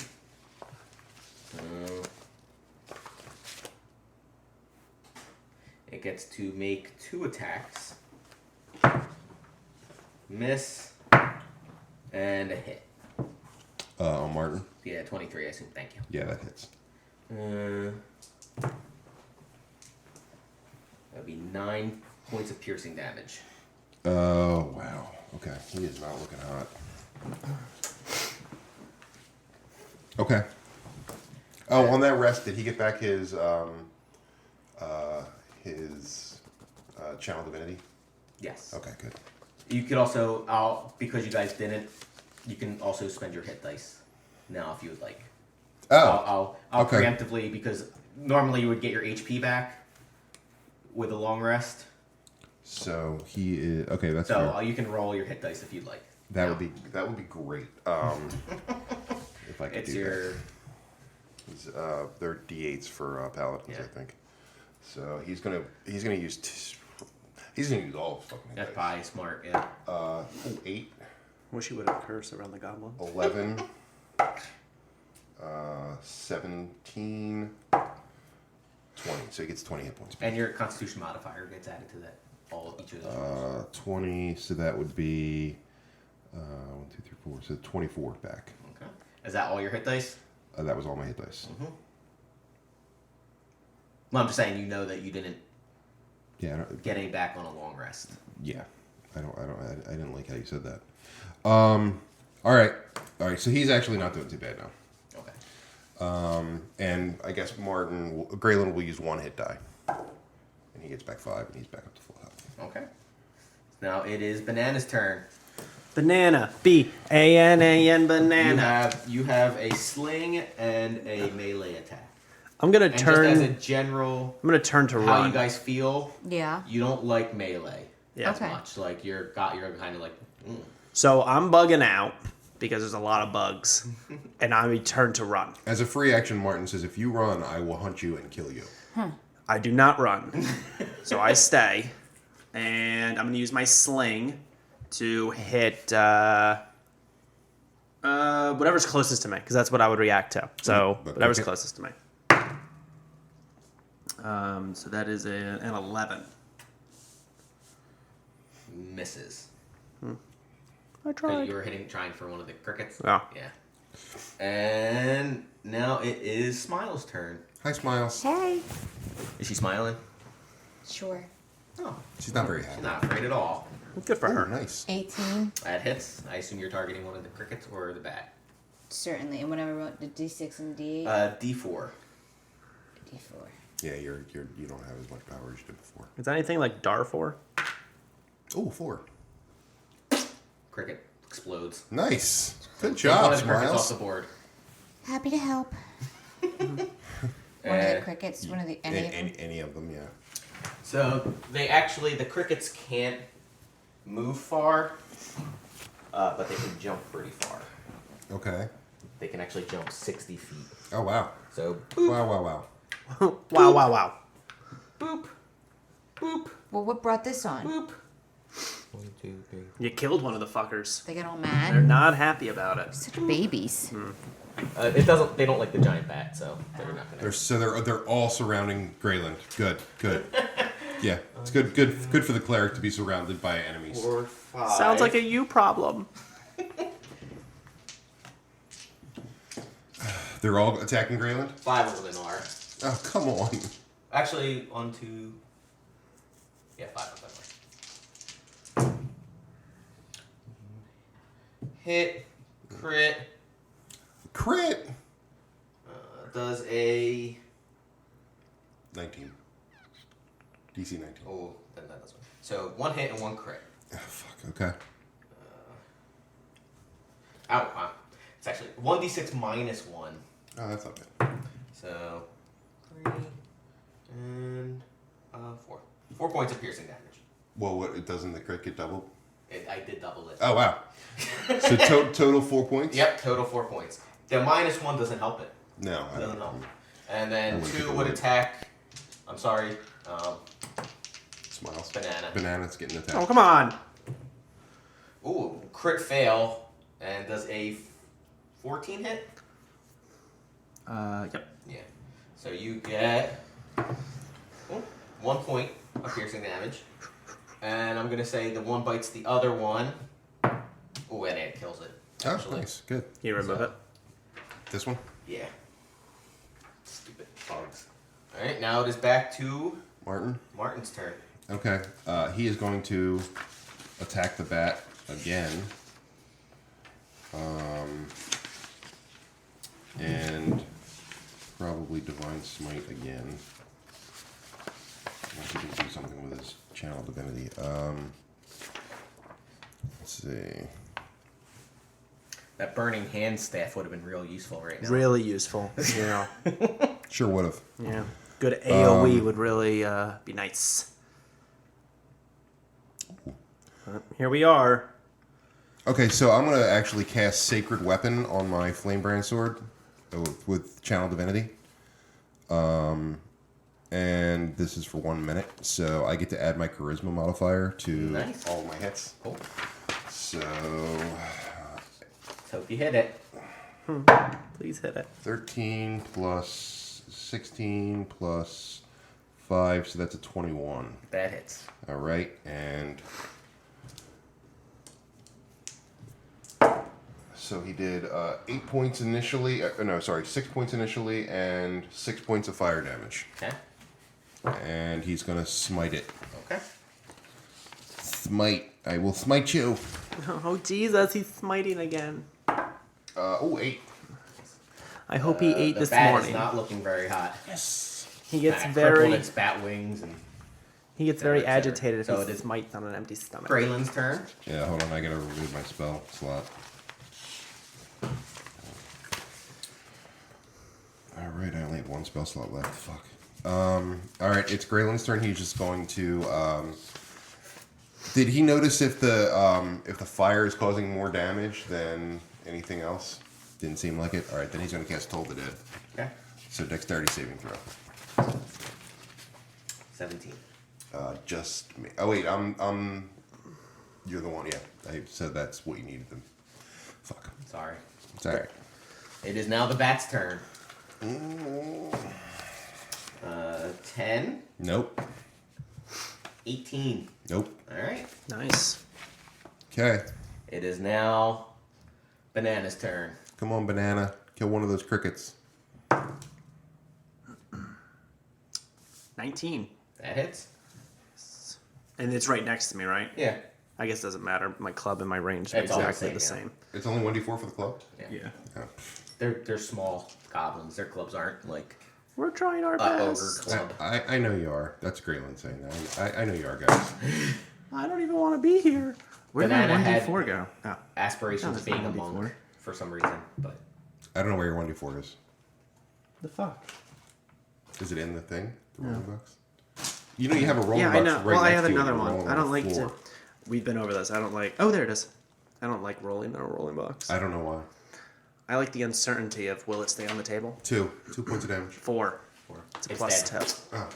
Speaker 1: It gets to make 2 attacks. Miss. And a hit.
Speaker 3: On Martin.
Speaker 1: Yeah, 23, I assume. Thank you.
Speaker 3: Yeah, that hits.
Speaker 1: That'd be 9 points of piercing damage.
Speaker 3: Oh wow. Okay, he is not looking hot. Okay. Oh, on that rest, did he get back his channel divinity?
Speaker 1: Yes.
Speaker 3: Okay, good.
Speaker 1: You could also, because you guys didn't, you can also spend your hit dice now if you would like.
Speaker 3: Oh.
Speaker 1: I'll
Speaker 3: Okay.
Speaker 1: preemptively, because normally you would get your HP back with a long rest.
Speaker 3: So he is okay. That's
Speaker 1: So
Speaker 3: fair.
Speaker 1: you can roll your hit dice if you'd like.
Speaker 3: That would be great. If I could
Speaker 1: It's
Speaker 3: do
Speaker 1: your.
Speaker 3: that. They're D8s for paladins,
Speaker 1: Yeah.
Speaker 3: I think. So he's gonna use all fucking hit
Speaker 1: That's
Speaker 3: dice.
Speaker 1: probably smart. Yeah.
Speaker 3: 8,
Speaker 2: Wish you would have cursed around the goblin.
Speaker 3: 11, 17, 20. So he gets 20 hit points.
Speaker 1: And your Constitution modifier gets added to that. Each of those. rolls.
Speaker 3: 20. So that would be 1, 2, 3, 4. So 24 back.
Speaker 1: Okay. Is that all your hit dice?
Speaker 3: That was all my hit dice.
Speaker 1: Well, I'm just saying you know that you didn't
Speaker 3: Yeah. I don't,
Speaker 1: get any back on a long rest.
Speaker 3: yeah. I didn't like how you said that. All right. So he's actually not doing too bad now.
Speaker 1: Okay.
Speaker 3: And I guess Graylin will use 1 hit die, and he gets back 5, and he's back up to full health.
Speaker 1: Okay. Now it is Banana's turn.
Speaker 2: Banana. B-A-N-A-N, banana.
Speaker 1: You have a sling and a melee attack.
Speaker 2: I'm gonna
Speaker 1: And
Speaker 2: turn.
Speaker 1: just as a general,
Speaker 2: I'm gonna turn to
Speaker 1: how
Speaker 2: run.
Speaker 1: you guys feel,
Speaker 4: Yeah.
Speaker 1: you don't like melee
Speaker 2: Yeah.
Speaker 1: as
Speaker 4: Okay.
Speaker 1: much. Like you're kind of like,
Speaker 2: So I'm bugging out because there's a lot of bugs, and I turn to run.
Speaker 3: As a free action, Martin says, "If you run, I will hunt you and kill you."
Speaker 2: I do not run, so I stay, and I'm gonna use my sling to hit whatever's closest to me, because that's what I would react to. So
Speaker 3: But
Speaker 2: whatever's
Speaker 3: okay.
Speaker 2: closest to me. So that is an 11.
Speaker 1: misses.
Speaker 2: I tried.
Speaker 1: You were trying for one of the crickets.
Speaker 2: Yeah.
Speaker 1: Yeah. And now it is Smile's turn.
Speaker 3: Hi, Smiles.
Speaker 4: Hey.
Speaker 1: Is she smiling?
Speaker 4: Sure.
Speaker 1: Oh,
Speaker 3: She's not very happy.
Speaker 1: she's not afraid at all.
Speaker 2: Good for
Speaker 3: Oh,
Speaker 2: her.
Speaker 3: nice.
Speaker 4: 18.
Speaker 1: That hits. I assume you're targeting one of the crickets or the bat.
Speaker 4: Certainly. And whenever I wrote the D6 and D8,
Speaker 1: D4.
Speaker 4: D4.
Speaker 3: Yeah, you don't have as much power as you did before.
Speaker 2: Is that anything like Darfor?
Speaker 3: Oh, 4.
Speaker 1: Cricket explodes.
Speaker 3: Nice. Good
Speaker 1: Take
Speaker 3: job,
Speaker 1: one of the crickets off
Speaker 3: Smiles.
Speaker 1: the board.
Speaker 4: Happy to help. One of the crickets, one of the any of them.
Speaker 3: Any of them, yeah.
Speaker 1: So the crickets can't move far, but they can jump pretty far.
Speaker 3: Okay.
Speaker 1: They can actually jump 60 feet.
Speaker 3: Oh, wow.
Speaker 1: So boop,
Speaker 3: Wow.
Speaker 2: Wow.
Speaker 1: boop, boop,
Speaker 4: Well, what brought this on?
Speaker 1: boop. 1, 2, 3.
Speaker 2: You killed one of the fuckers.
Speaker 4: They get all
Speaker 2: They're
Speaker 4: mad.
Speaker 2: not happy about it.
Speaker 4: Such babies.
Speaker 1: It doesn't. They don't like the giant bat, so they're not gonna.
Speaker 3: They're all surrounding Greyland. Good. Yeah, it's good for the cleric to be surrounded by enemies.
Speaker 1: 4, 5.
Speaker 2: Sounds like a you problem.
Speaker 3: They're all attacking Greyland?
Speaker 1: 5 of them are.
Speaker 3: Oh, come on.
Speaker 1: Actually, 1, 2. Yeah, 5 of them are. Hit, crit. Does a
Speaker 3: 19. DC 19.
Speaker 1: oh then that doesn't. So 1 hit and 1 crit.
Speaker 3: Oh, fuck, okay.
Speaker 1: Wow. It's actually 1d6 minus 1.
Speaker 3: Oh, that's not bad.
Speaker 1: So 3 and 4. 4 points of piercing damage.
Speaker 3: Well, what, doesn't the crit get doubled?
Speaker 1: I did double it.
Speaker 3: Oh, wow. So total 4 points?
Speaker 1: Yep, total 4 points. The minus 1 doesn't help it.
Speaker 3: No, I
Speaker 1: Doesn't
Speaker 3: don't
Speaker 1: help.
Speaker 3: know.
Speaker 1: And then
Speaker 3: wouldn't
Speaker 1: 2
Speaker 3: think it
Speaker 1: would
Speaker 3: would.
Speaker 1: attack. I'm sorry.
Speaker 3: Smiles.
Speaker 1: Banana.
Speaker 3: Banana's getting attacked.
Speaker 2: Oh, come on.
Speaker 1: Ooh, crit fail. And does a 14 hit?
Speaker 2: Yep.
Speaker 1: Yeah. So you get 1 point of piercing damage. And I'm going to say the one bites the other one. Ooh, and it kills it.
Speaker 3: Oh,
Speaker 1: Actually.
Speaker 3: nice. Good.
Speaker 2: You remove it.
Speaker 3: This one?
Speaker 1: Yeah. Stupid bugs. Alright, now it is back to
Speaker 3: Martin?
Speaker 1: Martin's turn.
Speaker 3: Okay. He is going to attack the bat again. And probably Divine Smite again. I think he can do something with his Channel Divinity. Let's see.
Speaker 1: That burning hand staff would have been real useful right now.
Speaker 2: Really useful. Yeah.
Speaker 3: Sure would have.
Speaker 2: Yeah. Good AoE would really be nice. Here we are.
Speaker 3: Okay, so I'm going to actually cast Sacred Weapon on my Flamebrand Sword with Channel Divinity. And this is for 1 minute, so I get to add my Charisma modifier to
Speaker 1: Nice.
Speaker 3: all of my hits.
Speaker 1: Cool.
Speaker 3: So,
Speaker 1: Let's hope you hit it.
Speaker 2: Please hit it.
Speaker 3: 13 plus 16 plus 5, so that's a 21.
Speaker 1: That hits.
Speaker 3: All right, and so he did 8 points initially. 6 points initially, and 6 points of fire damage.
Speaker 1: Okay.
Speaker 3: And he's gonna smite it.
Speaker 1: Okay.
Speaker 3: Smite. I will smite you.
Speaker 2: Oh, Jesus, he's smiting again.
Speaker 3: 8.
Speaker 2: I hope he ate
Speaker 1: The
Speaker 2: this
Speaker 1: bat
Speaker 2: morning.
Speaker 1: is not looking very hot.
Speaker 3: Yes.
Speaker 2: He gets
Speaker 1: Kinda
Speaker 2: very
Speaker 1: crippled its bat wings and
Speaker 2: very
Speaker 1: etc.
Speaker 2: agitated if
Speaker 1: So
Speaker 2: he
Speaker 1: it is
Speaker 2: smites on an empty stomach.
Speaker 1: Graylin's turn.
Speaker 3: Yeah, hold on. I gotta remove my spell slot. All right, I only have 1 spell slot left. Fuck. All right, it's Graylin's turn. He's just going to. Did he notice if the fire is causing more damage than anything else? Didn't seem like it. All right, then he's going to cast Toll the Dead.
Speaker 1: Okay.
Speaker 3: So Dexterity saving throw.
Speaker 1: 17.
Speaker 3: Just me. Oh wait, I'm. You're the one. Yeah, I said that's what you needed them. Fuck.
Speaker 1: Sorry.
Speaker 3: It's all right.
Speaker 1: It is now the bat's turn. 10.
Speaker 3: Nope.
Speaker 1: 18.
Speaker 3: Nope.
Speaker 1: Alright.
Speaker 2: Nice.
Speaker 3: Okay.
Speaker 1: It is now Banana's turn.
Speaker 3: Come on, Banana. Kill one of those crickets.
Speaker 2: 19.
Speaker 1: That hits.
Speaker 2: And it's right next to me, right?
Speaker 1: Yeah.
Speaker 2: I guess it doesn't matter. My club and my range are
Speaker 1: It's all the
Speaker 2: exactly the
Speaker 1: same,
Speaker 2: same.
Speaker 3: It's only 1d4 for the club.
Speaker 2: Yeah.
Speaker 3: Oh.
Speaker 1: They're small goblins. Their clubs aren't like
Speaker 2: We're trying our
Speaker 1: Ogre
Speaker 2: best.
Speaker 1: Club.
Speaker 3: I know you are. That's Graylin saying that. I know you are, guys.
Speaker 2: I don't even want to be here. Where did
Speaker 1: Banana
Speaker 2: my
Speaker 1: had
Speaker 2: 1d4 go? Oh.
Speaker 1: Aspirations
Speaker 2: No,
Speaker 1: of being a
Speaker 2: it's not
Speaker 1: monk
Speaker 2: 1d4.
Speaker 1: for some reason, but
Speaker 3: I don't know where your 1d4 is.
Speaker 2: The fuck?
Speaker 3: Is it in the thing? The rolling box? You know you have a rolling
Speaker 2: Yeah,
Speaker 3: box
Speaker 2: I know.
Speaker 3: right
Speaker 2: Well, I
Speaker 3: next
Speaker 2: have
Speaker 3: to you.
Speaker 2: another
Speaker 3: You're
Speaker 2: one.
Speaker 3: rolling
Speaker 2: I
Speaker 3: on
Speaker 2: don't
Speaker 3: the
Speaker 2: like
Speaker 3: floor.
Speaker 2: to. We've been over this. I don't like. Oh, there it is. I don't like rolling in a rolling box.
Speaker 3: I don't know why.
Speaker 2: I like the uncertainty of will it stay on the table?
Speaker 3: 2 points of damage.
Speaker 2: 4. It's a
Speaker 1: It's
Speaker 2: plus
Speaker 1: dead.
Speaker 2: 10.
Speaker 3: Oh,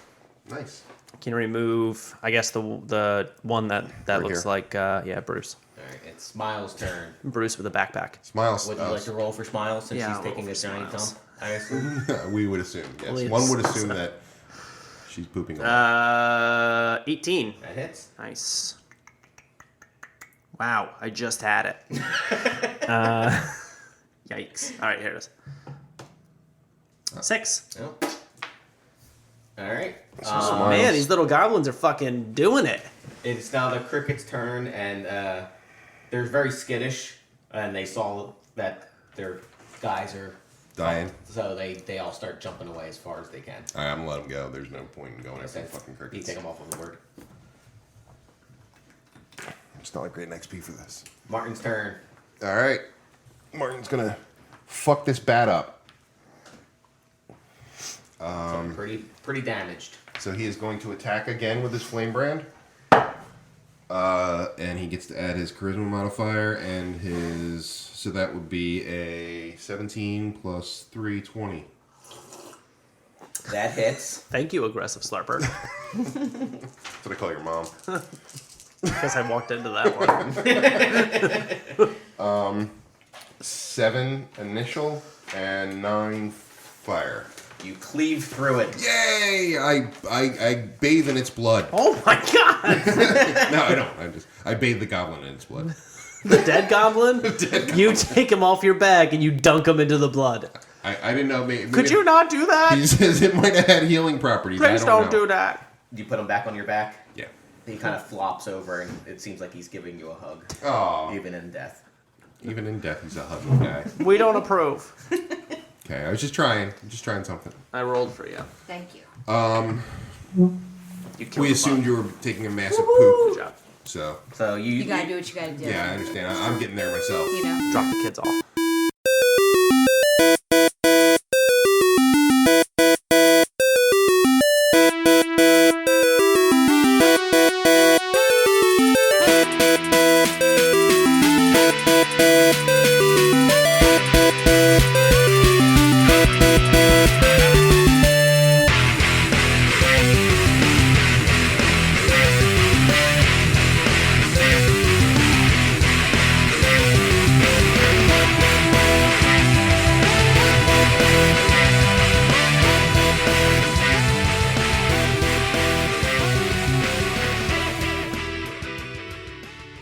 Speaker 3: nice.
Speaker 2: Can remove, I guess, the one that
Speaker 3: Right
Speaker 2: looks
Speaker 3: here.
Speaker 2: like, Bruce.
Speaker 1: alright, it's Smiles' turn.
Speaker 2: Bruce with a backpack.
Speaker 3: Smiles.
Speaker 1: Would you like to roll for Smiles since
Speaker 2: Yeah,
Speaker 1: she's
Speaker 2: I'll
Speaker 1: taking
Speaker 2: roll
Speaker 1: a
Speaker 2: for
Speaker 1: giant
Speaker 2: Smiles.
Speaker 1: dump? I assume.
Speaker 3: We would assume, yes.
Speaker 2: Well,
Speaker 3: One would
Speaker 2: it's-
Speaker 3: assume that she's pooping a lot.
Speaker 2: 18.
Speaker 1: That hits.
Speaker 2: Nice. Wow, I just had it. Yikes. All right, here it is. 6.
Speaker 1: Oh. Alright.
Speaker 3: Smiles.
Speaker 2: Man, these little goblins are fucking doing it.
Speaker 1: It's now the cricket's turn, and they're very skittish, and they saw that their guys are
Speaker 3: Dying.
Speaker 1: so they all start jumping away as far as they can.
Speaker 3: All right, I'm gonna let him go. There's no point in going after
Speaker 1: Okay.
Speaker 3: the fucking
Speaker 1: You
Speaker 3: crickets.
Speaker 1: take them off of the board.
Speaker 3: It's not a great XP for this.
Speaker 1: Martin's turn.
Speaker 3: All right. Martin's gonna fuck this bat up.
Speaker 1: So pretty damaged.
Speaker 3: So he is going to attack again with his flame brand. And he gets to add his charisma modifier and his. So that would be a 17 plus 3, 20.
Speaker 1: That hits.
Speaker 2: Thank you, aggressive slurper.
Speaker 3: That's what I call your mom.
Speaker 2: Guess I walked into that one.
Speaker 3: 7 initial and 9 fire.
Speaker 1: You cleave through it.
Speaker 3: Yay! I bathe in its blood.
Speaker 2: Oh my god!
Speaker 3: No, I don't. I bathe the goblin in its blood.
Speaker 2: The dead goblin? You take him off your back and you dunk him into the blood.
Speaker 3: I didn't know. Maybe,
Speaker 2: Could you not do that?
Speaker 3: He says it might have had healing properties.
Speaker 2: Please
Speaker 3: I
Speaker 2: don't
Speaker 3: know.
Speaker 2: do that.
Speaker 1: You put him back on your back.
Speaker 3: Yeah.
Speaker 1: He kind of flops over, and it seems like he's giving you a hug,
Speaker 3: Oh,
Speaker 1: even in death.
Speaker 3: even in death, he's a hugging guy.
Speaker 2: We don't approve.
Speaker 3: Okay, I was just trying. Something.
Speaker 2: I rolled for you.
Speaker 4: Thank you.
Speaker 2: You killed
Speaker 3: We
Speaker 2: the
Speaker 3: assumed
Speaker 2: bug.
Speaker 3: you were taking a massive
Speaker 2: Good
Speaker 3: poop.
Speaker 2: job.
Speaker 3: So,
Speaker 1: So
Speaker 4: You gotta do what you gotta do.
Speaker 3: yeah, I understand. I'm getting there myself.
Speaker 4: You know?
Speaker 2: Drop the kids off.